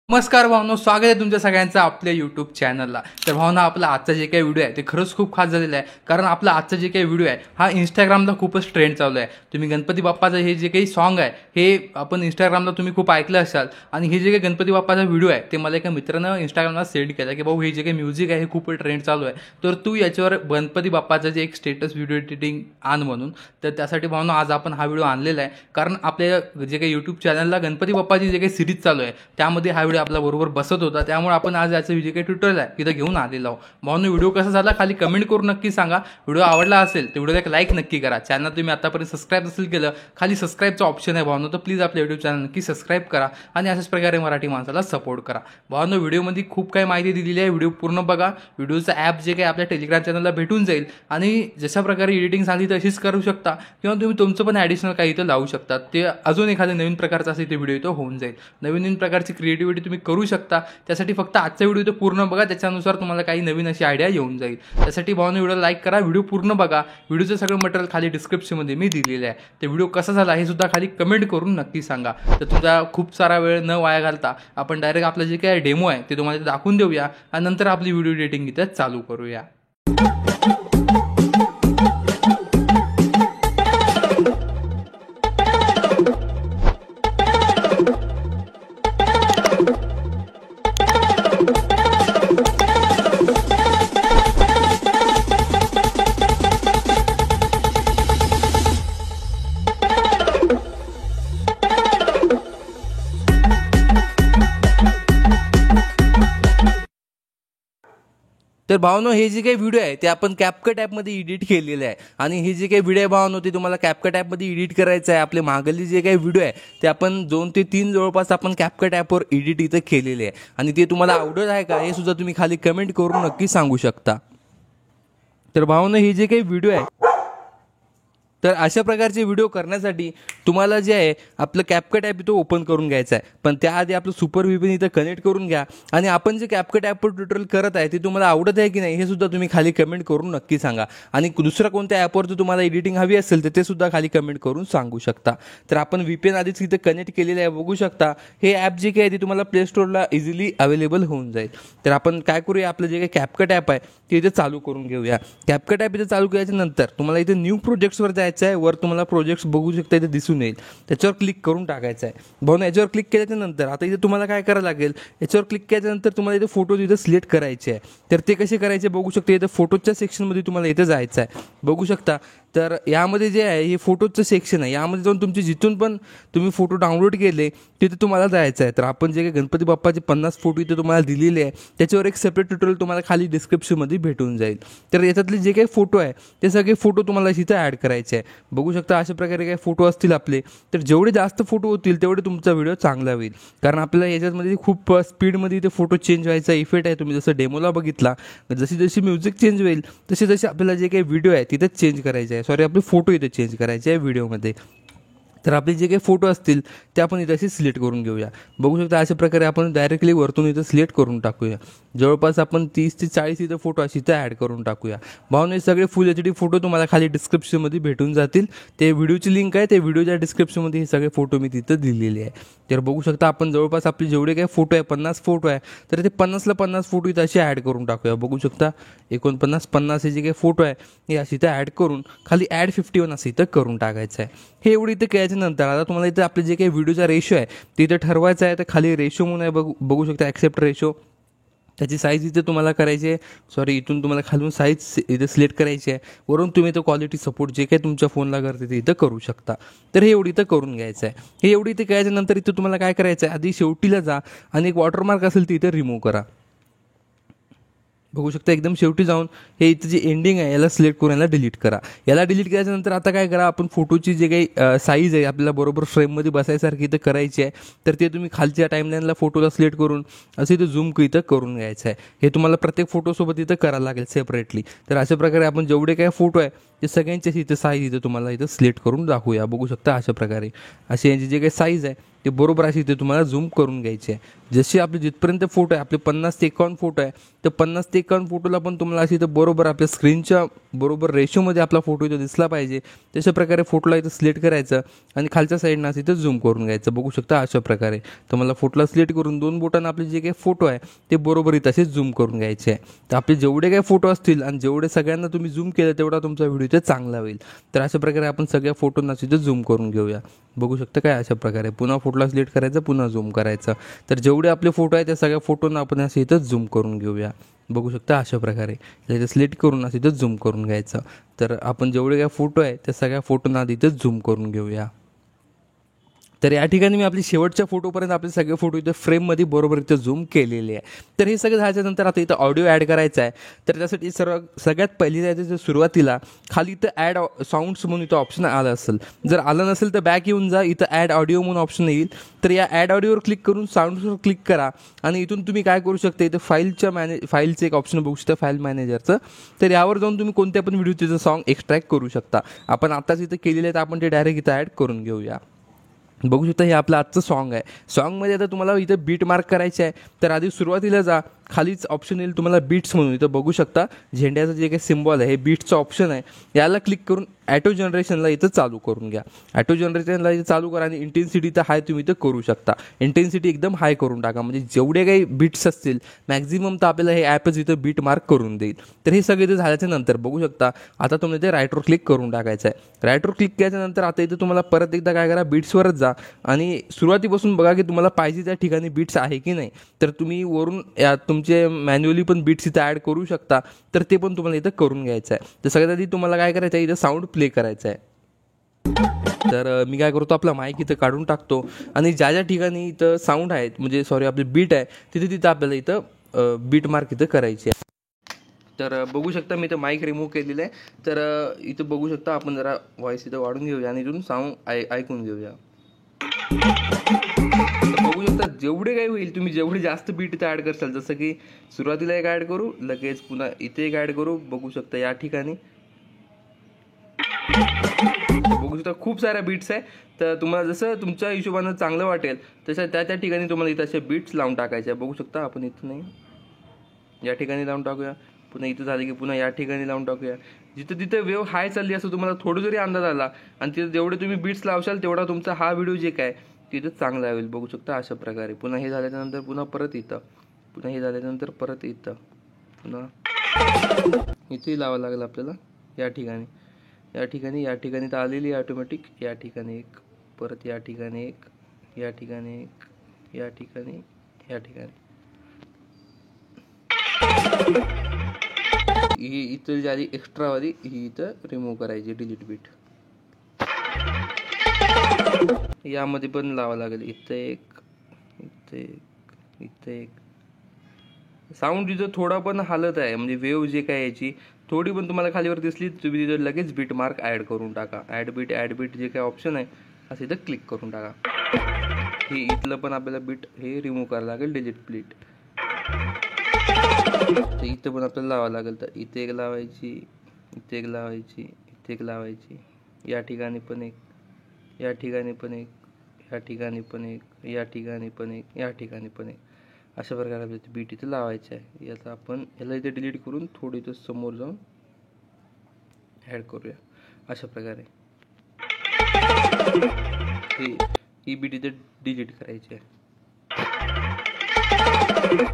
नमस्कार भावनो, स्वागत आहे तुमच्या सगळ्यांचं आपल्या यूट्यूब चॅनलला. तर भावना, आपला आजचा जे काही व्हिडिओ आहे ते खरंच खूप खास झालेला आहे. कारण आपला आजचा जे काही व्हिडिओ आहे हा इंस्टाग्रामला खूपच ट्रेंड चालू आहे. तुम्ही गणपती बाप्पाचं हे जे काही सॉन्ग आहे हे आपण इंस्टाग्रामला तुम्ही खूप ऐकलं असाल. आणि हे जे काही गणपती बाप्पाचा व्हिडिओ आहे ते मला एका मित्रानं इंस्टाग्रामला सेंड केला की भाऊ हे जे काही म्युझिक आहे हे खूप ट्रेंड चालू आहे, तर तू याच्यावर गणपती बाप्पाचं जे एक स्टेटस व्हिडिओ एडिटिंग आण म्हणून. तर त्यासाठी भावना आज आपण हा व्हिडिओ आणलेला आहे. कारण आपल्या जे काही यूट्यूब चॅनलला गणपती बाप्पाची जे काही सिरीज चालू आहे त्यामध्ये हा व्हिडिओ आपला बरोबर बसत होता. त्यामुळे आपण आज याचं जे काही ट्युटोरियल आहे तिथं घेऊन आलेलो आहोत. भावनो, व्हिडिओ कसा झाला खाली कमेंट करून नक्की सांगा. व्हिडिओ आवडला असेल तर व्हिडिओला एक लाईक नक्की करा. चॅनल तुम्ही आतापर्यंत सबस्क्राईब नसेल केलं, खाली सबस्क्राईबचं ऑप्शन आहे भावनो, तर प्लीज आपल्या यूट्यूब चॅनल नक्की सबस्क्राईब करा आणि अशाच प्रकारे मराठी माणसाला सपोर्ट करा. भावनो, व्हिडिओमध्ये खूप काही माहिती दिलेली आहे, व्हिडिओ पूर्ण बघा. व्हिडिओचं ॲप जे काही आपल्या टेलिग्राम चॅनलला भेटून जाईल आणि जशा प्रकारे एडिटिंग झाली तशीच करू शकता किंवा तुम्ही तुमचं पण ॲडिशनल काही इथं लावू शकता. ते अजून एखाद्या नवीन प्रकारचा असेल ते व्हिडिओ इथं होऊन जाईल. नवीन प्रकारची क्रिएटिव्हिटी तुम्ही करू शकता. त्यासाठी फक्त आजचा व्हिडिओ तो पूर्ण बघा, त्याच्यानुसार तुम्हाला काही नवीन अशी आयडिया येऊन जाईल. त्यासाठी भावना व्हिडिओ लाईक करा, व्हिडिओ पूर्ण बघा. व्हिडिओचं सगळं मटेरियल खाली डिस्क्रिप्शनमध्ये मी दिलेलं आहे. ते व्हिडिओ कसा झाला हे सुद्धा खाली कमेंट करून नक्की सांगा. तर तुमचा खूप सारा वेळ न वाया घालता आपण डायरेक्ट आपलं जे काही डेमो आहे ते तुम्हाला दाखवून देऊया आणि नंतर आपली व्हिडिओ एडिटिंग इथं चालू करूया. तर भावनो, हे जे काही व्हिडिओ आहे ते आपण कॅपकट ॲपमध्ये एडिट केलेलं आहे. आणि हे जे काही व्हिडिओ आहे भावनो ते तुम्हाला कॅपकट ॲपमध्ये एडिट करायचं आहे. आपले मागली जे काही व्हिडिओ आहे ते आपण 2 ते 3 जवळपास आपण कॅपकट ॲपवर एडिट इथं केलेले आहे. आणि ते तुम्हाला आवडत आहे का हे सुद्धा तुम्ही खाली कमेंट करून नक्की सांगू शकता. तर भावनो, हे जे काही व्हिडिओ आहे तर अशा प्रकारचे व्हिडिओ करण्यासाठी तुम्हाला जे आहे आपलं कॅपकट ॲप इथं ओपन करून घ्यायचं आहे. पण त्याआधी आपलं सुपर व्हीपीन इथं कनेक्ट करून घ्या. आणि आपण जे कॅपकट ॲपवर ट्युटोरियल करत आहे ते तुम्हाला आवडत आहे की नाही हे सुद्धा तुम्ही खाली कमेंट करून नक्की सांगा. आणि दुसऱ्या कोणत्या ॲपवर जर तुम्हाला एडिटिंग हवी असेल तर ते सुद्धा खाली कमेंट करून सांगू शकता. तर आपण व्हीपीएन आधीच इथं कनेक्ट केलेलं आहे, बघू शकता. हे ॲप जे काही आहे ते तुम्हाला प्ले स्टोअरला इझिली अवेलेबल होऊन जाईल. तर आपण काय करूया, आपलं जे काही कॅपकट ॲप आहे ते इथे चालू करून घेऊया. कॅपकट ॲप इथे चालू केल्याच्या नंतर तुम्हाला इथे न्यू प्रोजेक्ट्सवर जायचं आहे. वर तुम्हाला प्रोजेक्ट्स बघू शकता इथे दिसून येईल, त्याच्यावर क्लिक करून टाकायचं आहे. भाऊ, याच्यावर क्लिक केल्याच्या नंतर आता इथे तुम्हाला काय करायला लागेल, याच्यावर क्लिक केल्यानंतर तुम्हाला इथे फोटो इथे सिलेक्ट करायचे आहे. तर ते कसे करायचे बघू शकता. इथे फोटोच्या सेक्शनमध्ये तुम्हाला इथे जायचं आहे, बघू शकता. तर यामध्ये जे आहे हे फोटोचं सेक्शन आहे. यामध्ये जाऊन तुमचे जिथून पण तुम्ही फोटो डाउनलोड केले तिथे तुम्हाला जायचं आहे. तर आपण जे काही गणपती बाप्पाचे 50 फोटो इथे तुम्हाला दिलेले आहे त्याच्यावर एक सेपरेट ट्युटोरियल तुम्हाला खाली डिस्क्रिप्शनमध्ये भेटून जाईल. तर याच्यातले जे काही फोटो आहे ते सगळे फोटो तुम्हाला इथं ॲड करायचे आहे. बघू शकता अशा प्रकारे काही फोटो असतील आपले. तर जेवढे जास्त फोटो होतील तेवढे तुमचा व्हिडिओ चांगला होईल. कारण आपल्याला याच्यामध्ये खूप स्पीडमध्ये इथे फोटो चेंज व्हायचा इफेक्ट आहे. तुम्ही जसं डेमोला बघितला, जशी जशी म्युझिक चेंज होईल तसे तसे आपल्याला जे काही व्हिडिओ आहे तिथेच चेंज करायचे आहे. सॉरी, आपले फोटो इथे चेंज करायचे आहे व्हिडिओमध्ये. तर आपले जे काही फोटो असतील ते आपण इथे असे सिलेक्ट करून घेऊया. बघू शकता अशा प्रकारे आपण डायरेक्टली वरतून इथं सिलेक्ट करून टाकूया. जवळपास आपण 30 ते 40 इथं फोटो अशी इथं ॲड करून टाकूया. भावना, हे सगळे फुल HD फोटो तुम्हाला खाली डिस्क्रिप्शनमध्ये भेटून जातील. ते व्हिडिओची लिंक आहे, ते व्हिडिओच्या डिस्क्रिप्शनमध्ये हे सगळे फोटो मी तिथं दिलेले आहे. तर बघू शकता आपण जवळपास आपले जेवढे काही फोटो आहे 50 फोटो आहे तर ते 50ला 50 फोटो इथं असे ॲड करून टाकूया. बघू शकता 49 हे जे काही फोटो आहे हे असे इथं ॲड करून खाली ॲड 51 असं इथं करून टाकायचं आहे. हे एवढं इथं केल्याच्या नंतर आता तुम्हाला इथं आपले जे काही व्हिडिओचा रेशो आहे ते इथं ठरवायचा आहे. तर खाली रेशो म्हणून आहे, बघू शकता ॲक्सेप्ट रेशो. त्याची साईज इथे तुम्हाला करायची आहे. सॉरी, इथून तुम्हाला खालून साईज इथे सिलेक्ट करायची आहे. वरून तुम्ही इथं क्वालिटी सपोर्ट जे काही तुमच्या फोनला करते ते इथं करू शकता. तर हे एवढी इथं करून घ्यायचं आहे. हे एवढी इथे केल्याच्यानंतर इथं तुम्हाला काय करायचं आहे, आधी शेवटीला जा आणि एक वॉटरमार्क असेल ते इथं रिमूव्ह करा. बघू शकता एकदम शेवटी जाऊन हे इथं जे एंडिंग आहे याला सिलेक्ट करून याला डिलीट करा. याला डिलीट केल्याच्यानंतर आता काय करा, आपण फोटोची जे काही साईज आहे आपल्याला बरोबर फ्रेममध्ये बसायसारखी इथं करायची आहे. तर ते तुम्ही खालच्या टाईमलाईनला फोटोला सिलेक्ट करून असं इथं झूम इथं करून घ्यायचं आहे. हे तुम्हाला प्रत्येक फोटोसोबत इथं करायला लागेल सेपरेटली. तर अशा प्रकारे आपण जेवढे काही फोटो आहे ते सगळ्यांची इथं साईज इथं तुम्हाला इथं सिलेक्ट करून दाखवूया. बघू शकता अशा प्रकारे अशी यांची जे काही साईज आहे ते बरोबर अशी इथे तुम्हाला झूम करून घ्यायची आहे. जसे आपले जिथपर्यंत फोटो आहे, आपले 50 ते 51 फोटो आहे, तर 50 ते 51 फोटोला पण तुम्हाला अशी इथं बरोबर आपल्या स्क्रीनच्या बरोबर रेशोमध्ये आपला फोटो इथं दिसला पाहिजे. तशा प्रकारे फोटोला इथं सिलेक्ट करायचं आणि खालच्या साईडनं असं इथं झूम करून घ्यायचं. बघू शकता अशा प्रकारे. तर मला फोटोला सिलेक्ट करून 2 बोटांना आपले जे काही फोटो आहे ते बरोबर इथं असे झूम करून घ्यायचे आहे. तर आपले जेवढे काही फोटो असतील आणि जेवढे सगळ्यांना तुम्ही झूम केलं तेवढा तुमचा व्हिडिओ इथे चांगला होईल. तर अशा प्रकारे आपण सगळ्या फोटोंना इथं झूम करून घेऊया. बघू शकता काय अशा प्रकारे. पुन्हा फोटोला सिलेक्ट करायचं, पुन्हा झूम करायचं. तर जेवढे आपले फोटो आहेत त्या सगळ्या फोटोंना आपण असं इथं झूम करून घेऊया. बघू शकता अशा प्रकारे. इथं सिलेक्ट करून असं इथं झूम करून घ्यायचं. तर आपण जेवढे काही फोटो आहे त्या सगळ्या फोटोंना इथं झूम करून घेऊया. तर या ठिकाणी मी आपली शेवटच्या फोटोपर्यंत आपले सगळे फोटो इथं फ्रेममध्ये बरोबर इथं झूम केलेले आहे. तर हे सगळं झाल्याच्यानंतर आता इथं ऑडिओ ॲड करायचा आहे. तर त्यासाठी सगळ्यात पहिली जायचं सुरुवातीला खाली इथं ॲड साऊंड्स म्हणून इथं ऑप्शन आलं असेल. जर आलं नसेल तर बॅक येऊन जा, इथं ॲड ऑडिओ म्हणून ऑप्शन येईल. तर या ॲड ऑडिओवर क्लिक करून साऊंड्सवर क्लिक करा आणि इथून तुम्ही काय करू शकता, इथं फाईलचं एक ऑप्शन बघू शकता, फाईल मॅनेजरचं. तर यावर जाऊन तुम्ही कोणत्या पण व्हिडिओचं सॉन्ग एक्स्ट्रॅक्ट करू शकता. आपण आत्ताच इथं केलेलं आहे तर आपण ते डायरेक्ट इथं ॲड करून घेऊया. बघू शकता हे आपलं आजचं सॉन्ग आहे. सॉन्गमध्ये आता तुम्हाला इथं बीट मार्क करायचे आहे. तर आधी सुरुवातीला जा, खालीच ऑप्शन येईल तुम्हाला बीट्स म्हणून. इथं बघू शकता झेंड्याचं जे काही सिम्बॉल आहे हे बीट्सचं ऑप्शन आहे. याला क्लिक करून ॲटो जनरेशनला इथं चालू करून घ्या. ॲटो जनरेशनला इथं चालू करा आणि इंटेन्सिटी तर हाय तुम्ही इथं करू शकता. इंटेन्सिटी एकदम हाय करून टाका, म्हणजे जेवढे काही बीट्स असतील मॅक्झिमम तर आपल्याला हे ॲपच इथं बीट मार्क करून देईल. तर हे सगळं इथं झाल्याच्या नंतर बघू शकता आता तुम्हाला इथे राईटवर क्लिक करून टाकायचं आहे. राईटवर क्लिक केल्याच्यानंतर आता इथं तुम्हाला परत एकदा काय करा, बीट्सवरच जा आणि सुरुवातीपासून बघा की तुम्हाला पाहिजे त्या ठिकाणी बीट्स आहे की नाही. तर तुम्ही वरून तुमचे मॅन्युअली पण बीट्स इथं ॲड करू शकता. तर ते पण तुम्हाला इथं करून घ्यायचं आहे. तर सगळ्यात आधी तुम्हाला काय करायचं आहे, इथं साऊंड प्ले करायचं आहे. तर मी काय करतो, आपला माईक इथं काढून टाकतो आणि ज्या ज्या ठिकाणी इथं साऊंड आहेत, म्हणजे सॉरी आपली बीट आहे, तिथे तिथं आपल्याला इथं बीट मार्क इथं करायची आहे. तर बघू शकता मी इथं माईक रिमूव्ह केलेलं आहे. तर इथं बघू शकता आपण जरा व्हॉईस इथं वाढून घेऊया आणि इथून साऊंड ऐकून घेऊया. बघू शकता जेवढे काही होईल, तुम्ही जेवढे जास्त बीट इथं ॲड करसाल, जसं की सुरुवातीला एक ॲड करू, लगेच पुन्हा इथे एक ॲड करू. बघू शकता या ठिकाणी बघू शकता खूप साऱ्या बीट्स आहे. तर तुम्हाला जसं तुमच्या हिशोबानं चांगलं वाटेल तसं त्या ठिकाणी तुम्हाला इथं असे बीट्स लावून टाकायचे. बघू शकता आपण इथं नाही, या ठिकाणी लावून टाकूया. पुन्हा इथं झालं की पुन्हा या ठिकाणी लावून टाकूया. जिथं तिथं वेव हाय चालली असं तुम्हाला थोडं जरी अंदाज आला आणि तिथं जेवढे तुम्ही बीट्स लावशाल तेवढा तुमचा हा व्हिडिओ जे काय तिथं चांगला होईल. बघू शकता अशा प्रकारे. पुन्हा हे झाल्याच्यानंतर पुन्हा परत इथं, पुन्हा हे झाल्यानंतर परत इथं, पुन्हा इथेही लावावं लागेल आपल्याला या ठिकाणी. या ठिकाणी तर आलेली ऑटोमॅटिक. या ठिकाणी एक, परत या ठिकाणी एक, या ठिकाणी एक, या ठिकाणी, या ठिकाणी. ही इथं जी आली एक्स्ट्रावाली ही इथं रिमूव्ह करायची, डिलीट बीट. यामध्ये पण लावावं लागेल. इथं एक, इथं एक, इथं एक. साऊंड जिथं थोडा पण हालत आहे, म्हणजे वेव जे काय याची थोडी पण तुम्हाला खालीवर दिसली, तुम्ही तिथं लगेच बीट मार्क ॲड करून टाका. ॲड बीट जे काय ऑप्शन आहे असं इथं क्लिक करून टाका. हे इथलं पण आपल्याला बीट हे रिमूव्ह करावं लागेल, डिलीट बीट. तर इथं पण आपल्याला लावावं लागेल. तर इथे एक लावायची, इथे एक लावायची, इथे एक लावायची. या ठिकाणी पण एक, या ठिकाणी पण एक, या ठिकाणी पण एक, या ठिकाणी पण एक, या ठिकाणी पण एक. अशा प्रकारे आपल्याला बीट इथे लावायची आहे. याचा आपण याला इथे डिलीट करून थोडी इथं समोर जाऊन ॲड करूया अशा प्रकारे. ही बीट इथे डिलीट करायची आहे.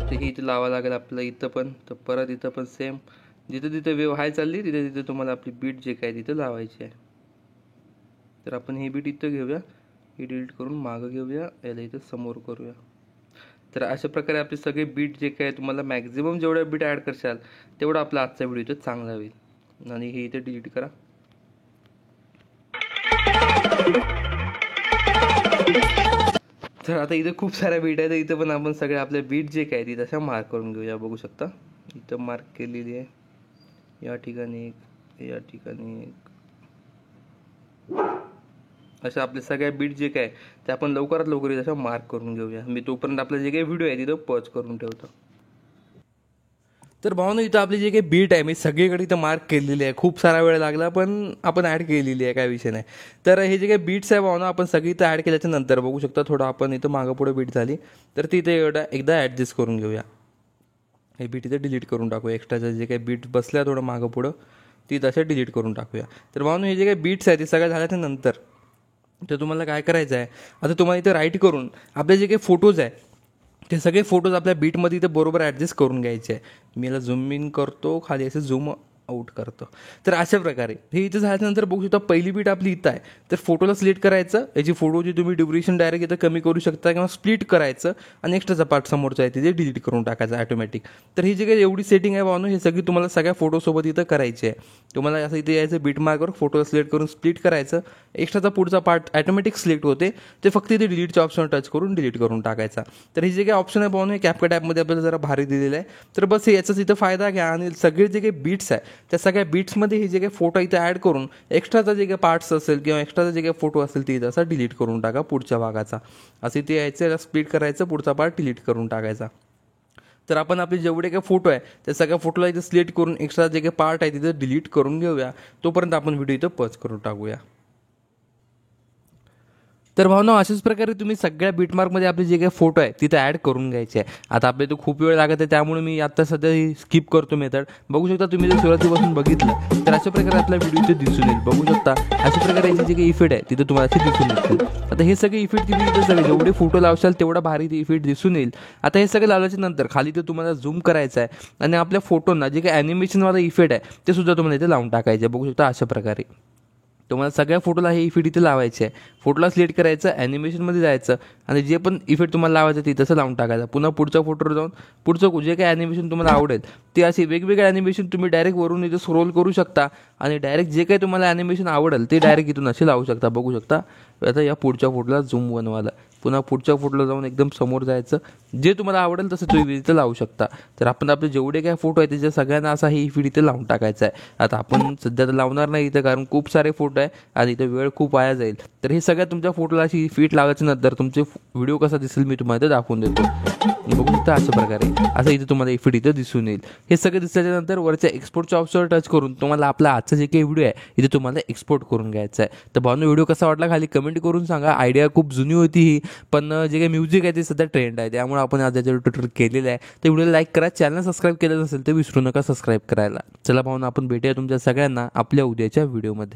तर ही इथं लावावं लागेल आपल्याला इथं पण. तर परत इथं पण सेम, जिथं तिथं वेव हाय चालली तिथे तिथं तुम्हाला आपली बीट जे काय तिथं लावायची आहे. तर आपण ही बीट इथं घेऊया, ही डिलीट करून मागं घेऊया, याला इथं समोर करूया. तर अशा प्रकारे आपले सगळे बीट जे काय तुम्हाला मॅक्झिमम जेवढ्या बीट ॲड करशाल तेवढा आपला आजचा व्हिडिओ इथं चांगला होईल. आणि हे इथे डिलीट करा. तर आता इथं खूप साऱ्या बीट आहेत. इथं पण आपण सगळे आपले बीट जे काय ती तशा मार्क करून घेऊया. बघू शकता इथं मार्क केलेली आहे. या ठिकाणी एक, या ठिकाणी एक. अशा आपले सगळ्या बीट जे काय ते आपण लवकरात लवकर तशा मार्क करून घेऊया. मी तोपर्यंत आपलं जे काही व्हिडिओ आहे तिथं पॉज करून ठेवतो. तर भावना इथं आपली जे काही बीट आहे मी सगळीकडे इथं मार्क केलेली आहे, खूप सारा वेळ लागला पण आपण ॲड केलेली आहे, काय विषय नाही. तर हे जे काही बीट्स आहे भावना आपण सगळी इथं ॲड केल्याच्या नंतर बघू शकता थोडं आपण इथं मागं पुढं बीट झाली तर ती इथं एकदा ॲडजस्ट करून घेऊया. हे बीट इथं डिलीट करून टाकूया, एक्स्ट्राचं जे काही बीट बसल्या थोडं मागं पुढं ती तसं डिलीट करून टाकूया. तर भावना हे जे काही बीट्स आहे ते सगळ्या झाल्याच्या नंतर तर तुम्हाला काय करायचं आहे, आता तुम्हाला इथं राईट करून आपले जे काही फोटोज आहे ते सगळे फोटोज आपल्या बीटमध्ये इथं बरोबर ॲडजस्ट करून घ्यायचे आहे. मी याला झूम इन करतो, खाली असं झूम आउट करतो. तर अशा प्रकारे हे इथं झाल्यानंतर बघू शकता पहिली बीट आपली इथं आहे. तर फोटोला सिलेक्ट करायचं, याची फोटोची तुम्ही ड्युरेशन डायरेक्ट इथं कमी करू शकता किंवा स्प्लिट करायचं आणि एक्स्ट्राचा पार्ट समोरचा आहे तिथे डिलीट करून टाकायचं ऑटोमॅटिक. तर ही जी काही एवढी सेटिंग आहे भावनो हे सगळी तुम्हाला सगळ्या फोटोसोबत इथं करायची आहे. तुम्हाला असं इथे यायचं बीट मार्कवर फोटोला सिलेक्ट करून स्प्लिट करायचं, एक्स्ट्राचा पुढचा पार्ट ऑटोमॅटिक सिलेक्ट होते, ते फक्त इथे डिलीटच्या ऑप्शन टच करून डिलीट करून टाकायचा. तर हे जे काही ऑप्शन आहे भावनो हे CapCut ॲपमध्ये आपल्याला जरा भारी दिलेलं आहे. तर बस याचाच इथं फायदा घ्या आणि सगळे जे काही बीट्स आहे त्या सगळ्या बीट्समध्ये हे जे काही फोटो इथं ॲड करून एक्स्ट्राचा जे काही पार्ट्स असेल किंवा एक्स्ट्राचा जे काही फोटो असेल ते इथं असा डिलीट करून टाका पुढच्या भागाचा. असे ते यायचं, याला स्प्लिट करायचं, पुढचा पार्ट डिलीट करून टाकायचा. तर आपण आपले जेवढे काही फोटो आहे त्या सगळ्या फोटोला इथं सिलेक्ट करून एक्स्ट्रा जे काही पार्ट आहे तिथं डिलीट करून घेऊया. तोपर्यंत आपण व्हिडिओ इथं पॉज करून टाकूया. तर भावना अशाच प्रकारे तुम्ही सगळ्या बीटमार्कमध्ये आपले जे काही फोटो आहे तिथं ॲड करून घ्यायचे आहे. आता आपले तो खूप वेळ लागत आहे त्यामुळे मी आता सध्या स्किप करतो मेथड. बघू शकता तुम्ही जर सुरुवातीपासून बघितलं तर अशा प्रकारे आपला व्हिडिओ इथे दिसून येईल. बघू शकता अशा प्रकारे याचे जे काही इफेक्ट आहे तिथे तुम्हाला असे दिसून येतील. आता हे सगळे इफेक्ट तुम्ही इथे सगळे जेवढे फोटो लावशाल तेवढा भारी ते इफेक्ट दिसून येईल. आता हे सगळे लावल्याच्या नंतर खाली ते तुम्हाला झूम करायचं आहे आणि आपल्या फोटोंना जे काही ॲनिमेशनवाला इफेक्ट आहे ते सुद्धा तुम्हाला इथे लावून टाकायचे. बघू शकता अशा प्रकारे तुम्हाला सगळ्या फोटोला हे इफेक्ट इथे लावायचे आहे. फोटोला सिलेक्ट करायचं, ॲनिमेशनमध्ये जायचं आणि जे पण इफेक्ट तुम्हाला लावायचं ते तसं लावून टाकायचं. पुन्हा पुढच्या फोटोवर जाऊन पुढचं जे काही ॲनिमेशन तुम्हाला आवडेल ते असे वेगवेगळे ॲनिमेशन तुम्ही डायरेक्ट वरून इथे स्क्रोल करू शकता आणि डायरेक्ट जे काही तुम्हाला ॲनिमेशन आवडेल ते डायरेक्ट इथून असे लावू शकता. बघू शकता आता या पुढच्या फोटोला झूम बनवायला पुन्हा पुढच्या फोटोला जाऊन एकदम समोर जायचं, जे तुम्हाला आवडेल तसं तुम्ही इथं लावू शकता. तर आपण आपले जेवढे काय फोटो आहेत त्याच्या सगळ्यांना असा हे इफेक्ट इथे लावून टाकायचा आहे. आता आपण सध्या तर लावणार नाही इथं कारण खूप सारे फोटो आहे आणि इथं वेळ खूप वाया जाईल. तर हे सगळ्या तुमच्या फोटोला अशी इफेक्ट लावायच्या नंतर तुमचे व्हिडिओ कसा दिसेल मी तुम्हाला इथं दाखवून देतो. बघू शकता अशा प्रकारे असं इथे तुम्हाला इफेक्ट इथं दिसून येईल. हे सगळं दिसल्याच्या नंतर वरच्या एक्सपोर्टच्या ऑप्शनवर टच करून तुम्हाला आपला आजचा जे काही व्हिडिओ आहे इथे तुम्हाला एक्सपोर्ट करून घ्यायचा आहे. तर भावना व्हिडिओ कसा वाटला खाली कमेंट करून सांगा. आयडिया खूप जुनी होती ही, पण जे काही म्युझिक आहे ते सध्या ट्रेंड आहे त्यामुळे आपण आज याच्यावर ट्युटोरियल केलेलं आहे. तर व्हिडिओला लाईक करा, चॅनल सबस्क्राईब केलं नसेल तर विसरू नका सबस्क्राईब करायला. चला भावना आपण भेटूया तुमच्या सगळ्यांना आपल्या उद्याच्या व्हिडिओमध्ये.